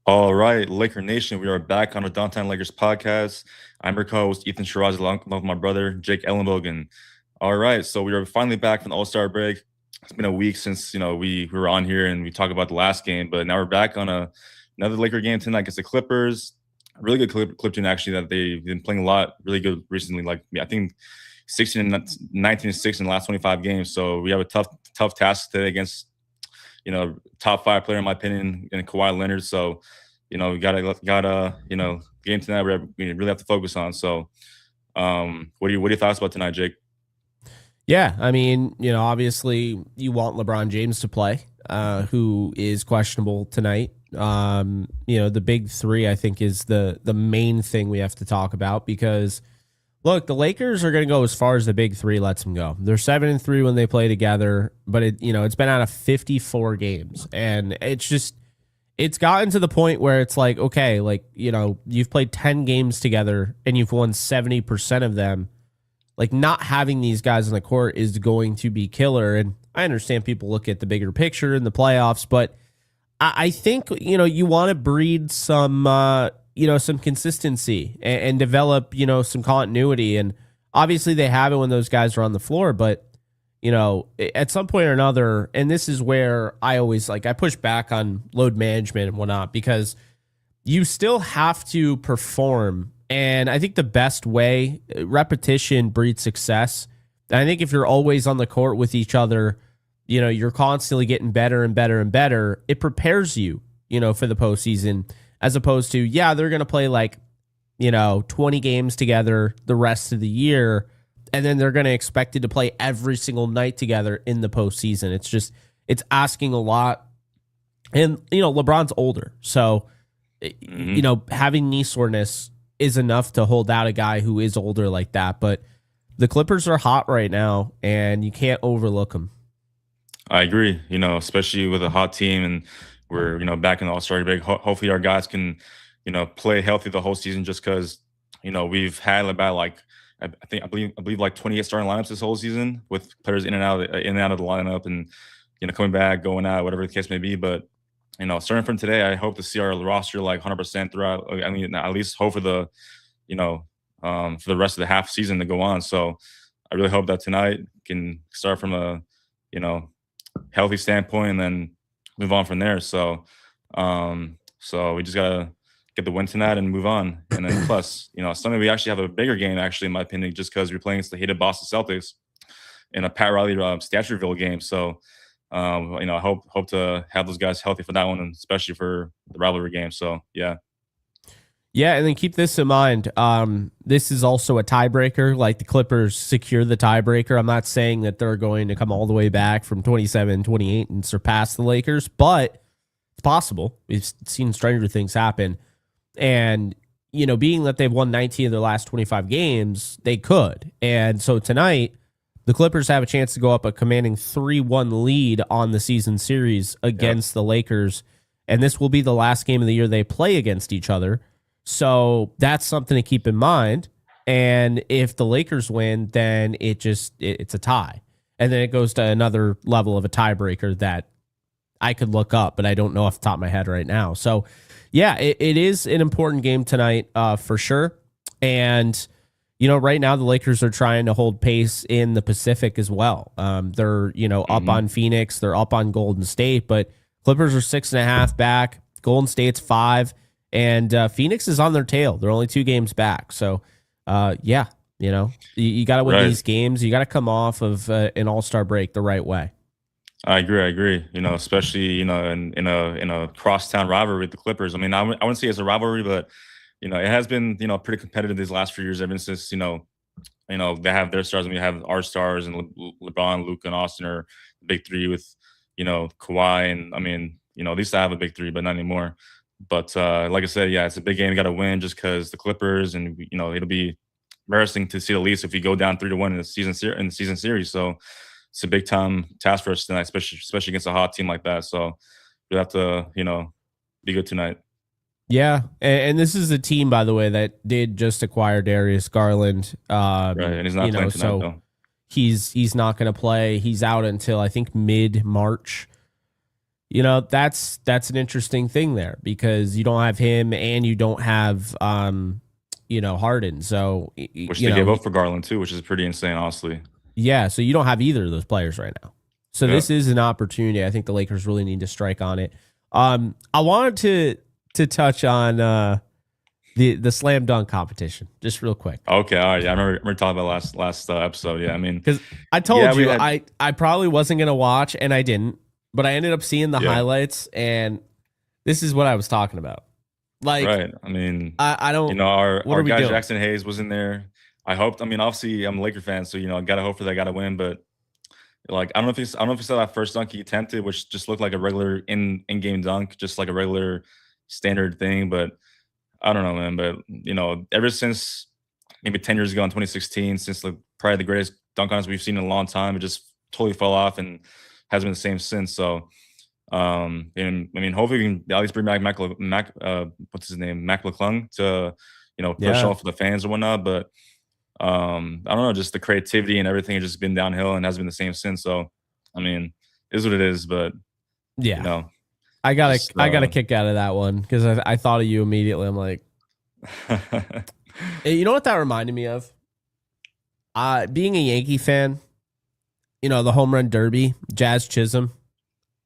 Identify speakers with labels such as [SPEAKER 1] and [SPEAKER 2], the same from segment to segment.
[SPEAKER 1] All right, Laker Nation, we are back on the Downtown Lakers podcast. I'm your co-host Ethan Shiraz, along with my brother Jake Ellenbogen. All right, so we are finally back from the All-Star break. It's been a week since we were on here and we talked about the last game, but now we're back on another Laker game tonight against the Clippers. A really good clip team actually that they've been playing a lot, really good recently. Like I think 16 and 19 and 6 in the last 25 games. So we have a tough task today against top five player in my opinion in Kawhi Leonard. So we gotta game tonight we really have to focus on. So what are your thoughts about tonight, Jake?
[SPEAKER 2] Yeah, I mean, obviously you want LeBron James to play, who is questionable tonight. The big three, I think, is the main thing we have to talk about because, look, the Lakers are going to go as far as the big three lets them go. They're 7-3 when they play together, but it's been out of 54 games, and it's gotten to the point where it's like, okay, like you've played 10 games together and you've won 70% of them. Like, not having these guys on the court is going to be killer. And I understand people look at the bigger picture in the playoffs, but I think, you want to breed some, some consistency and develop, some continuity. And obviously they have it when those guys are on the floor, but, at some point or another, and this is where I always I push back on load management and whatnot, because you still have to perform. And I think the best way, repetition breeds success. And I think if you're always on the court with each other, you're constantly getting better and better and better. It prepares you, for the postseason, as opposed to, they're going to play 20 games together the rest of the year. And then they're going to expect you to play every single night together in the postseason. It's asking a lot. And, LeBron's older. So, having knee soreness is enough to hold out a guy who is older like that. But the Clippers are hot right now, and you can't overlook them.
[SPEAKER 1] I agree, especially with a hot team and we're, back in the All-Star break. Hopefully our guys can, play healthy the whole season just because, we've had about I believe 28 starting lineups this whole season with players in and out of the lineup and, coming back, going out, whatever the case may be. But starting from today, I hope to see our roster 100% throughout. I mean, at least hope for the rest of the half season to go on. So I really hope that tonight can start from a, healthy standpoint and then move on from there. So, so we just gotta get the win tonight and move on. And then plus, Sunday we actually have a bigger game, actually, in my opinion, just because we're playing against the hated Boston Celtics in a Pat Riley Statueville game. So. I hope to have those guys healthy for that one, and especially for the rivalry game. So yeah.
[SPEAKER 2] Yeah, and then keep this in mind. This is also a tiebreaker. Like, the Clippers secure the tiebreaker. I'm not saying that they're going to come all the way back from 27-28 and surpass the Lakers, but it's possible. We've seen stranger things happen. And, being that they've won 19 of their last 25 games, they could. And so tonight, the Clippers have a chance to go up a commanding 3-1 lead on the season series against the Lakers. And this will be the last game of the year they play against each other. So that's something to keep in mind. And if the Lakers win, then it's a tie. And then it goes to another level of a tiebreaker that I could look up, but I don't know off the top of my head right now. So, yeah, it is an important game tonight for sure. And right now the Lakers are trying to hold pace in the Pacific as well. They're, up on Phoenix. They're up on Golden State, but Clippers are 6.5 back. Golden State's 5, and Phoenix is on their tail. They're only 2 games back. So, you got to win these games. You got to come off of an All-Star break the right way.
[SPEAKER 1] I agree. Especially, in a crosstown rivalry with the Clippers. I mean, I wouldn't say it's a rivalry, but it has been, pretty competitive these last few years, ever since, they have their stars and we have our stars, and LeBron, Luka, and Austin are the big three with, Kawhi. And I mean, at least I have a big three, but not anymore. But like I said, yeah, it's a big game. You got to win just because the Clippers, and, it'll be embarrassing to see the least if we go down 3-1 in the season series. So it's a big time task for us tonight, especially against a hot team like that. So we have to, be good tonight.
[SPEAKER 2] Yeah, and this is a team, by the way, that did just acquire Darius Garland.
[SPEAKER 1] Right, and he's not playing tonight,
[SPEAKER 2] so
[SPEAKER 1] though.
[SPEAKER 2] He's not going to play. He's out until I think mid-March. That's an interesting thing there because you don't have him and you don't have Harden. So
[SPEAKER 1] Which they gave up for Garland too, which is pretty insane, honestly.
[SPEAKER 2] yeah, so you don't have either of those players right now. So
[SPEAKER 1] Yeah.
[SPEAKER 2] this is an opportunity. I think the Lakers really need to strike on it. I wanted to touch on the slam dunk competition just real quick.
[SPEAKER 1] Okay, all right. Yeah, I remember talking about last episode. Yeah, I mean,
[SPEAKER 2] Because I told
[SPEAKER 1] yeah, we
[SPEAKER 2] you
[SPEAKER 1] had-
[SPEAKER 2] I probably wasn't gonna watch and I didn't, but I ended up seeing the
[SPEAKER 1] Yeah.
[SPEAKER 2] highlights and this is what I was talking about. Like
[SPEAKER 1] right. I mean,
[SPEAKER 2] I don't
[SPEAKER 1] our
[SPEAKER 2] what are we
[SPEAKER 1] guy
[SPEAKER 2] doing?
[SPEAKER 1] Jackson Hayes was in there. I hoped. I mean, obviously, I'm a Laker fan, so I gotta hope for that guy to win. But like, I don't know if you saw that first dunk he attempted, which just looked like a regular in-game dunk, just like a regular standard thing. But I don't know, man. But ever since maybe 10 years ago in 2016, since probably the greatest dunk contest we've seen in a long time, it just totally fell off and hasn't been the same since. So, and I mean, hopefully we can at least bring back what's his name, Mac McClung to, push
[SPEAKER 2] Yeah.
[SPEAKER 1] off for the fans or whatnot. But I don't know, just the creativity and everything has just been downhill and hasn't been the same since. So, I mean, it is what it is. But
[SPEAKER 2] Yeah. I got
[SPEAKER 1] just,
[SPEAKER 2] a kick out of that one because I thought of you immediately. I'm like, you know what that reminded me of? Being a Yankee fan, the home run derby, Jazz Chisholm.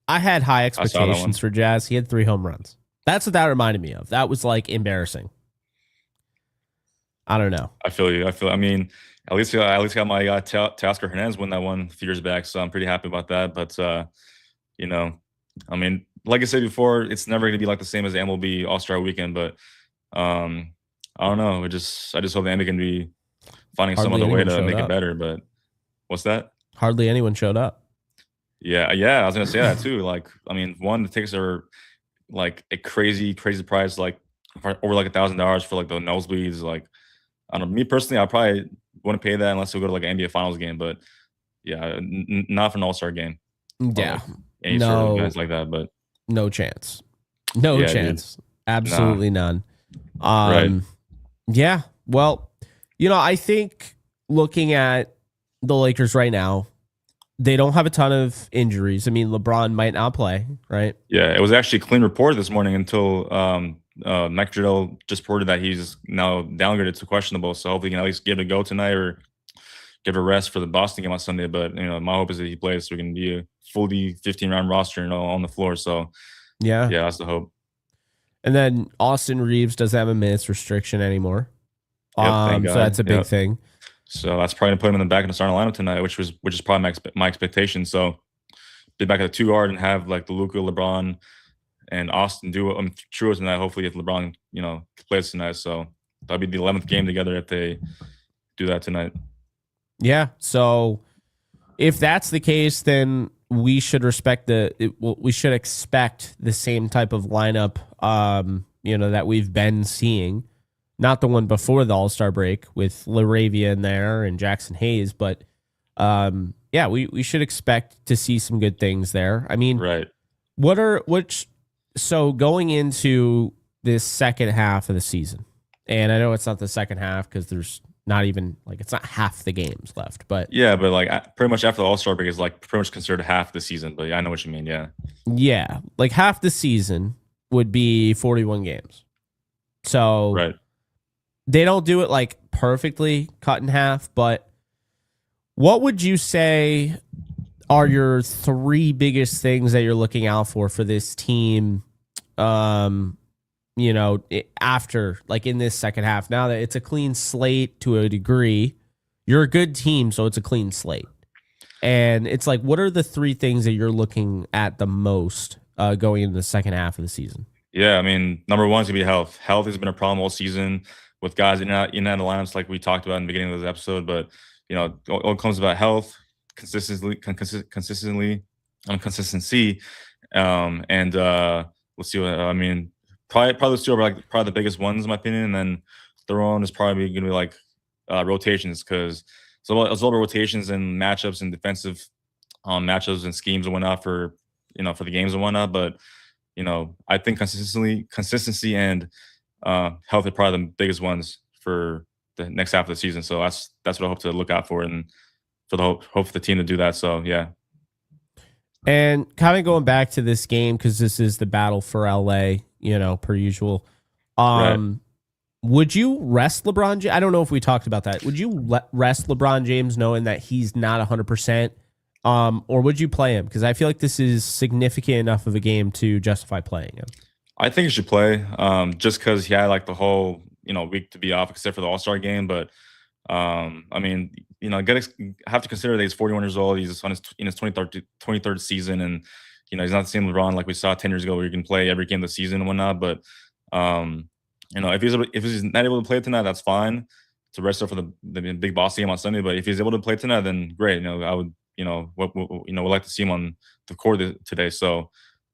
[SPEAKER 2] I had high
[SPEAKER 1] saw that one.
[SPEAKER 2] expectations for Jazz. He had 3 home runs. That's what that reminded me of. That was like embarrassing. I don't know.
[SPEAKER 1] I feel you. I mean, at least got my Teoscar Hernandez win that one a few years back, so I'm pretty happy about that. But I mean, like I said before, it's never going to be like the same as the MLB All-Star Weekend. But I don't know. I just hope the NBA can be finding some
[SPEAKER 2] Hardly
[SPEAKER 1] other way
[SPEAKER 2] anyone
[SPEAKER 1] to
[SPEAKER 2] showed
[SPEAKER 1] make
[SPEAKER 2] up.
[SPEAKER 1] it better. But what's that?
[SPEAKER 2] Hardly anyone showed up.
[SPEAKER 1] Yeah. I was gonna say that too. Like, I mean, one, the tickets are like a crazy price, like over like $1,000 for like the nosebleeds. Like, I don't know. Me personally, I probably wouldn't pay that unless we go to like an NBA Finals game. But yeah, not for an All Star game.
[SPEAKER 2] Yeah.
[SPEAKER 1] Like any sort of events like that. But
[SPEAKER 2] No chance. No
[SPEAKER 1] Yeah, dude.
[SPEAKER 2] chance. Absolutely none.
[SPEAKER 1] Right.
[SPEAKER 2] Yeah. Well, I think looking at the Lakers right now, they don't have a ton of injuries. I mean, LeBron might not play, right?
[SPEAKER 1] yeah, it was actually a clean report this morning until Mike Trudell just reported that he's now downgraded to questionable. So hopefully he can at least give it a go tonight or give a rest for the Boston game on Sunday. But my hope is that he plays so we can be a fully 15-round roster, on the floor. So
[SPEAKER 2] Yeah.
[SPEAKER 1] yeah, that's the hope.
[SPEAKER 2] And then Austin Reeves doesn't have a minutes restriction anymore.
[SPEAKER 1] Yep, thank
[SPEAKER 2] So
[SPEAKER 1] God.
[SPEAKER 2] that's a big
[SPEAKER 1] Yep.
[SPEAKER 2] thing.
[SPEAKER 1] So that's probably gonna put him in the back of the starting lineup tonight, which is probably my expectation. So be back at the 2 guard and have like the Luka, LeBron, and Austin duo trio tonight. Hopefully, if LeBron plays tonight, so that'll be the 11th game together if they do that tonight.
[SPEAKER 2] Yeah. So if that's the case, then we should we should expect the same type of lineup, that we've been seeing. Not the one before the All-Star break with LaRavia in there and Jackson Hayes, but we should expect to see some good things there. I mean,
[SPEAKER 1] Right.
[SPEAKER 2] so going into this second half of the season, and I know it's not the second half because there's not even it's not half the games left, but
[SPEAKER 1] Yeah, but like pretty much after the All-Star break is like pretty much considered half the season. But yeah, I know what you mean. Yeah.
[SPEAKER 2] yeah, like half the season would be 41 games. So
[SPEAKER 1] Right.
[SPEAKER 2] they don't do it like perfectly cut in half, but what would you say are your 3 biggest things that you're looking out for this team? After in this second half, now that it's a clean slate to a degree, you're a good team, so it's a clean slate. And it's like, what are the 3 things that you're looking at the most going into the second half of the season?
[SPEAKER 1] Yeah, I mean, number one is gonna be health. Health has been a problem all season with guys in and out of the lineups, like we talked about in the beginning of this episode. But all comes about health, consistency, and let's see what I mean. Probably those 2 are probably the biggest ones in my opinion. And then the one is probably gonna be like rotations, because it's all about rotations and matchups and defensive matchups and schemes and whatnot for for the games and whatnot. But I think consistency and health are probably the biggest ones for the next half of the season. So that's what I hope to look out for, and for the hope for the team to do that. So yeah.
[SPEAKER 2] And kind of going back to this game, because this is the battle for LA, per usual.
[SPEAKER 1] Right.
[SPEAKER 2] Would you rest LeBron James? I don't know if we talked about that. Would you rest LeBron James knowing that he's not 100%? Or would you play him? Because I feel like this is significant enough of a game to justify playing him.
[SPEAKER 1] I think he should play, just because he had like the whole week to be off, except for the All Star game. But I mean, have to consider that he's 41 years old. He's on his in his 23rd season, and he's not the same LeBron like we saw 10 years ago, where he can play every game of the season and whatnot. But if he's not able to play tonight, that's fine. To rest up for the big boss game on Sunday. But if he's able to play tonight, then great. I would would like to see him on the court today. So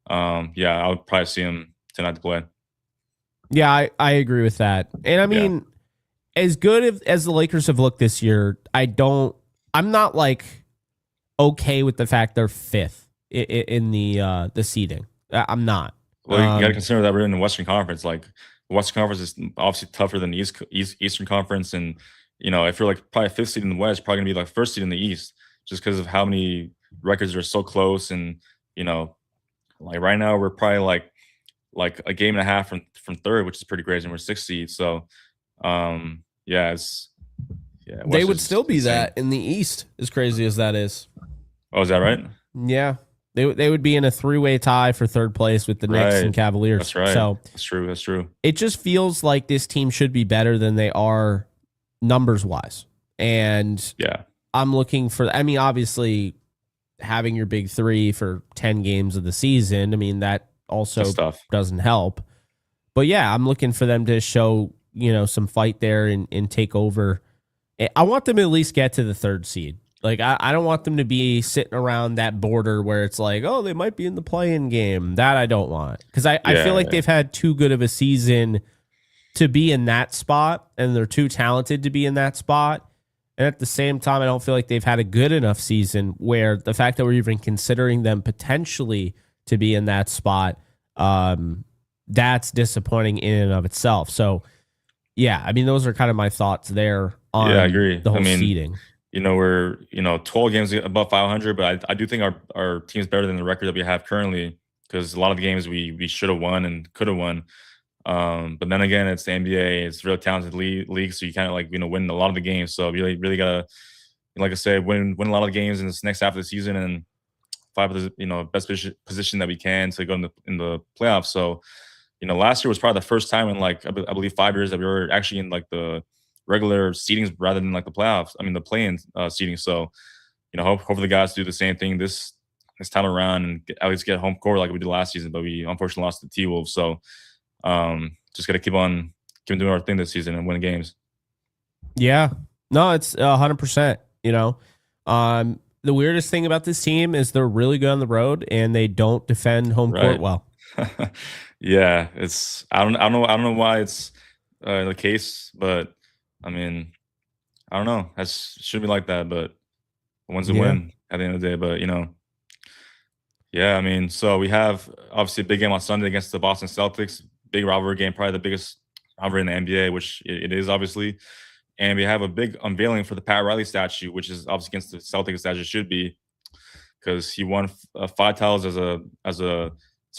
[SPEAKER 1] yeah, I would probably see him tonight to play.
[SPEAKER 2] Yeah, I agree with that. And I
[SPEAKER 1] Yeah.
[SPEAKER 2] mean, as good as the Lakers have looked this year, I'm not like okay with the fact they're fifth in the seeding. I'm not.
[SPEAKER 1] Well, you got to consider that we're in the Western Conference. Like, the Western Conference is obviously tougher than the Eastern Conference, and if you're like probably fifth seed in the West, probably gonna be like first seed in the East, just because of how many records are so close. And like right now we're probably like a game and a half from third, which is pretty crazy, and we're sixth seed. So yeah,
[SPEAKER 2] They
[SPEAKER 1] West
[SPEAKER 2] would
[SPEAKER 1] is
[SPEAKER 2] still be
[SPEAKER 1] insane.
[SPEAKER 2] that in the East, as crazy as that is.
[SPEAKER 1] Oh, is that right?
[SPEAKER 2] Yeah. They would be in a three-way tie for third place with the Knicks and
[SPEAKER 1] Right.
[SPEAKER 2] Cavaliers.
[SPEAKER 1] That's right.
[SPEAKER 2] So
[SPEAKER 1] That's true. That's true.
[SPEAKER 2] it just feels like this team should be better than they are numbers-wise. And
[SPEAKER 1] Yeah.
[SPEAKER 2] I'm looking for, I mean, obviously having your big three for 10 games of the season, I mean, that also
[SPEAKER 1] That's tough.
[SPEAKER 2] doesn't help. But yeah, I'm looking for them to show, some fight there and take over. I want them to at least get to the third seed. Like, I don't want them to be sitting around that border where it's like, oh, they might be in the play-in game. That I don't want. Because I feel like they've had too good of a season to be in that spot, and they're too talented to be in that spot. And at the same time, I don't feel like they've had a good enough season where the fact that we're even considering them potentially to be in that spot, that's disappointing in and of itself. So, yeah, I mean, those are kind of my thoughts there on
[SPEAKER 1] Yeah, I agree.
[SPEAKER 2] the whole
[SPEAKER 1] I mean,
[SPEAKER 2] seeding.
[SPEAKER 1] We're 12 games above 500, but I do think our team's better than the record that we have currently, because a lot of the games we should have won and could have won. But then again, it's the NBA. It's a real talented league, so you kind of like win a lot of the games. So you really gotta, like I said, win a lot of the games in this next half of the season and fight for the best position that we can to go in the playoffs. So last year was probably the first time in like I believe 5 years that we were actually in like the regular seedings rather than like the playoffs. I mean the play-in seeding. So hopefully the guys do the same thing this time around and at least get home court like we did last season. But we unfortunately lost to T-Wolves. So just got to keep on doing our thing this season and win games.
[SPEAKER 2] Yeah. No, it's 100%. The weirdest thing about this team is they're really good on the road and they don't defend home court
[SPEAKER 1] Right.
[SPEAKER 2] well.
[SPEAKER 1] Yeah, it's I don't know why it's the case, but I mean I don't know. It should be like that, but one's a
[SPEAKER 2] Yeah.
[SPEAKER 1] win at the end of the day. But yeah, I mean, so we have obviously a big game on Sunday against the Boston Celtics. Big rivalry game, probably the biggest rivalry in the NBA, which it is obviously. And we have a big unveiling for the Pat Riley statue, which is obviously against the Celtics, as it should be, because he won 5 titles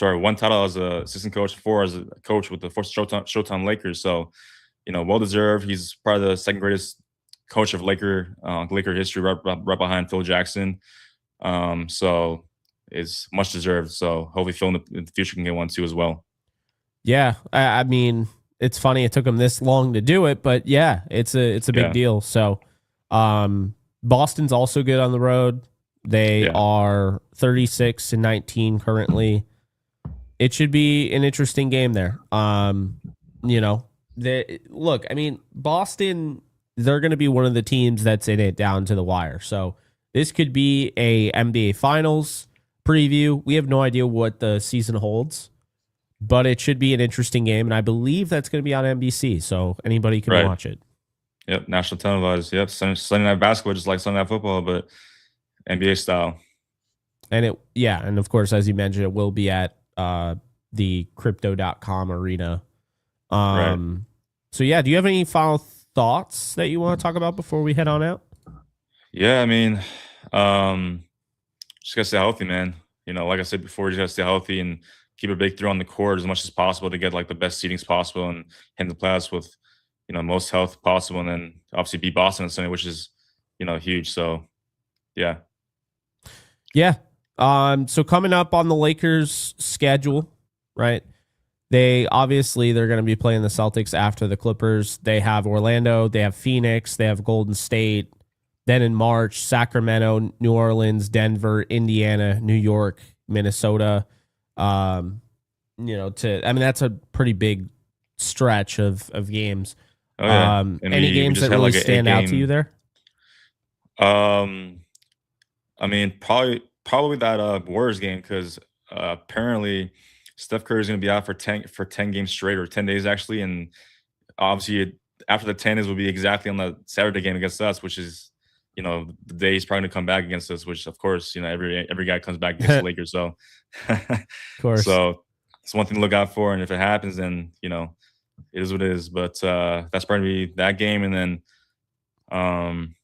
[SPEAKER 1] one title as a assistant coach, 4 as a coach with the first Showtime Lakers. So, well deserved. He's probably the second greatest coach of Laker history, right behind Phil Jackson. So it's much deserved. So hopefully Phil in the future can get one too as well.
[SPEAKER 2] Yeah. I mean, it's funny it took them this long to do it, but yeah, it's a big
[SPEAKER 1] Yeah.
[SPEAKER 2] deal. So, Boston's also good on the road. They
[SPEAKER 1] Yeah.
[SPEAKER 2] are 36-19 currently. It should be an interesting game there. Look, I mean, Boston, they're going to be one of the teams that's in it down to the wire. So this could be a NBA Finals preview. We have no idea what the season holds, but it should be an interesting game, and I believe that's going to be on NBC, so anybody can
[SPEAKER 1] Right.
[SPEAKER 2] watch it.
[SPEAKER 1] Yep. National televised. Yep. Sunday night basketball, just like Sunday night football, but NBA style.
[SPEAKER 2] And and of course, as you mentioned, it will be at the crypto.com arena. So yeah, do you have any final thoughts that you want to talk about before we head on out?
[SPEAKER 1] Yeah. I mean, just gotta stay healthy, man. like I said before, you just gotta stay healthy and keep a big three on the court as much as possible to get like the best seedings possible and hit the playoffs with most health possible, and then obviously beat Boston on Sunday, which is huge. So yeah.
[SPEAKER 2] Yeah. So coming up on the Lakers schedule, right? They're going to be playing the Celtics after the Clippers. They have Orlando, they have Phoenix, they have Golden State. Then in March, Sacramento, New Orleans, Denver, Indiana, New York, Minnesota. That's a pretty big stretch of games.
[SPEAKER 1] Oh yeah.
[SPEAKER 2] Any games that really stand out to you there?
[SPEAKER 1] I mean, probably that Warriors game, because apparently Steph Curry is going to be out for 10 games straight, or 10 days actually, and obviously after the 10 days will be exactly on the Saturday game against us, which is the day he's probably going to come back against us, which of course every guy comes back against the Lakers, so
[SPEAKER 2] of course.
[SPEAKER 1] So it's one thing to look out for, and if it happens, then it is what it is. But that's probably that game, and then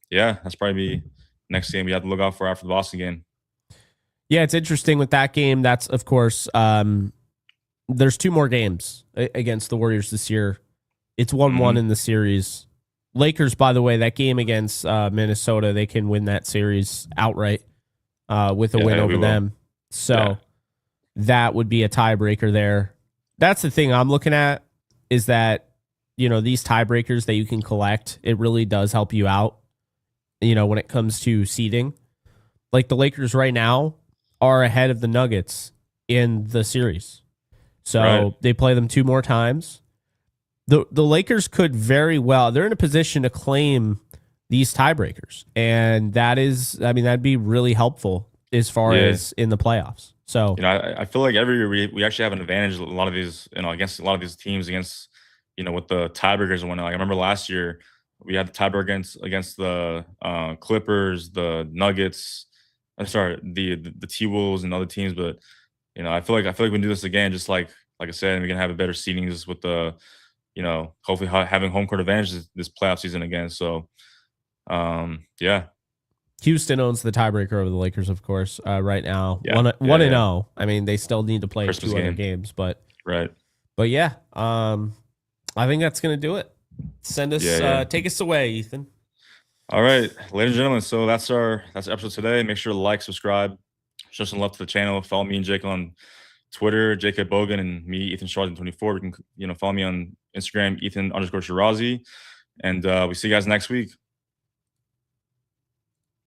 [SPEAKER 1] that's probably next game we have to look out for after the Boston game.
[SPEAKER 2] Yeah, it's interesting with that game. That's, of course, there's 2 more games against the Warriors this year. It's 1-1 in the series. Lakers, by the way, that game against Minnesota, they can win that series outright with a win over them. So that would be a tiebreaker there. That's the thing I'm looking at, is that, these tiebreakers that you can collect, it really does help you out, when it comes to seeding. Like the Lakers right now are ahead of the Nuggets in the series. So They play them 2 more times. The Lakers could very well, they're in a position to claim these tiebreakers. And that'd be really helpful as far as in the playoffs. So,
[SPEAKER 1] I feel like every year we actually have an advantage a lot of these, against a lot of these teams, against, with the tiebreakers and whatnot. Like I remember last year we had the tiebreaker against the Clippers, the Nuggets, the T-Wolves and other teams. But, I feel like we can do this again, just like I said, and we can have a better seedings with the, hopefully having home court advantage this playoff season again. So, yeah.
[SPEAKER 2] Houston owns the tiebreaker over the Lakers, of course, right now. 1-0. I mean, they still need to play Christmas 2 other games, but yeah. I think that's gonna do it. Send us, take us away, Ethan.
[SPEAKER 1] All right, ladies and gentlemen. So that's the episode today. Make sure to like, subscribe, show some love to the channel. Follow me and Jake on Twitter, JK Bogan, and me, Ethan Shirazi 24. You can follow me on Instagram, Ethan_Shirazi, and we see you guys next week.